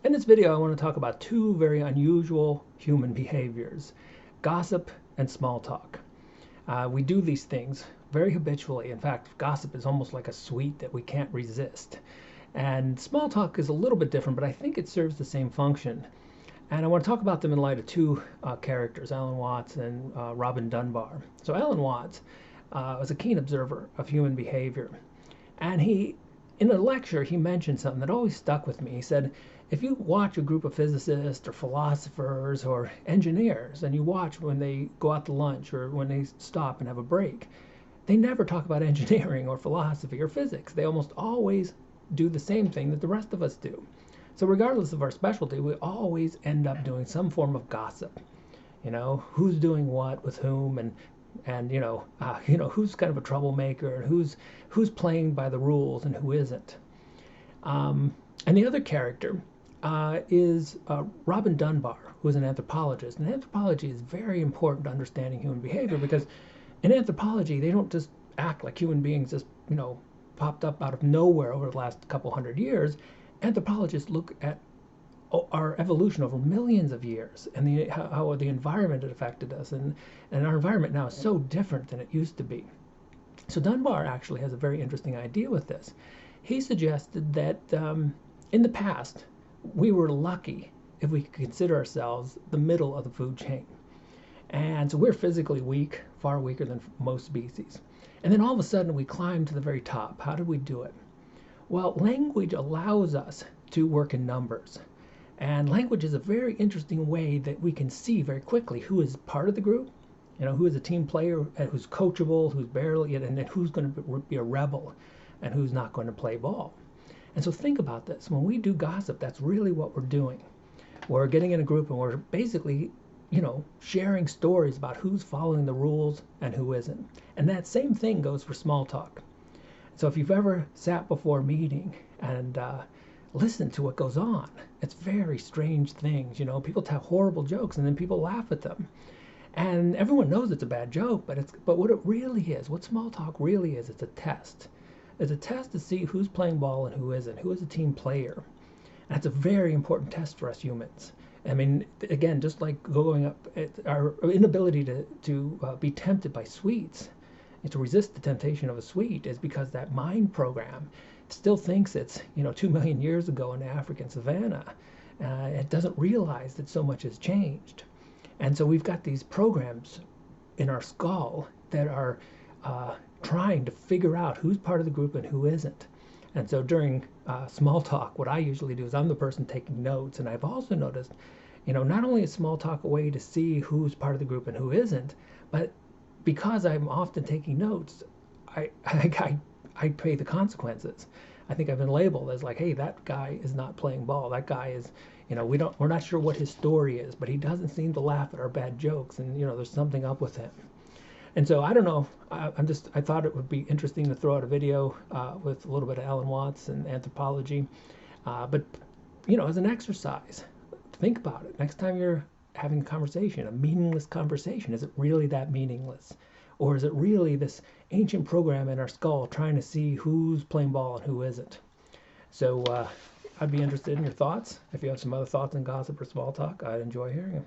In this video, I want to talk about two very unusual human behaviors, gossip and small talk. We do these things very habitually. In fact, gossip is almost like a sweet that we can't resist. And small talk is a little bit different, but I think it serves the same function. And I want to talk about them in light of two characters, Alan Watts and Robin Dunbar. So Alan Watts was a keen observer of human behavior. And in a lecture, he mentioned something that always stuck with me. He said, if you watch a group of physicists or philosophers or engineers and you watch when they go out to lunch or when they stop and have a break, they never talk about engineering or philosophy or physics. They almost always do the same thing that the rest of us do. So regardless of our specialty, we always end up doing some form of gossip. Who's doing what with whom, and who's kind of a troublemaker, and who's playing by the rules and who isn't. And the other character is Robin Dunbar, who is an anthropologist. And anthropology is very important to understanding human behavior because in anthropology, they don't just act like human beings just, popped up out of nowhere over the last couple hundred years. Anthropologists look at our evolution over millions of years and how the environment had affected us. And our environment now is so different than it used to be. So Dunbar actually has a very interesting idea with this. He suggested that in the past, we were lucky if we could consider ourselves the middle of the food chain. And so we're physically weak, far weaker than most species. And then all of a sudden we climbed to the very top. How did we do it? Well, language allows us to work in numbers. And language is a very interesting way that we can see very quickly who is part of the group, who is a team player, who's coachable, who's barely, and then who's going to be a rebel and who's not going to play ball. And so think about this. When we do gossip, that's really what we're doing. We're getting in a group and we're basically, sharing stories about who's following the rules and who isn't. And that same thing goes for small talk. So if you've ever sat before a meeting and listened to what goes on, it's very strange things. People tell horrible jokes and then people laugh at them. And everyone knows it's a bad joke, but what it really is, what small talk really is, it's a test. It's a test to see who's playing ball and who isn't, who is a team player. And that's a very important test for us humans. I mean, again, just like going up, our inability to be tempted by sweets and to resist the temptation of a sweet is because that mind program still thinks it's 2 million years ago in the African savannah. It doesn't realize that so much has changed. And so we've got these programs in our skull that are trying to figure out who's part of the group and who isn't. And so during small talk, what I usually do is I'm the person taking notes. And I've also noticed, not only is small talk a way to see who's part of the group and who isn't, but because I'm often taking notes, I pay the consequences. I think I've been labeled as like, hey, that guy is not playing ball. That guy is, we're not sure what his story is, but he doesn't seem to laugh at our bad jokes, and there's something up with him. And so I don't know. I thought it would be interesting to throw out a video with a little bit of Alan Watts and anthropology, but as an exercise, think about it. Next time you're having a conversation, a meaningless conversation, is it really that meaningless? Or is it really this ancient program in our skull trying to see who's playing ball and who isn't? So I'd be interested in your thoughts. If you have some other thoughts on gossip or small talk, I'd enjoy hearing them.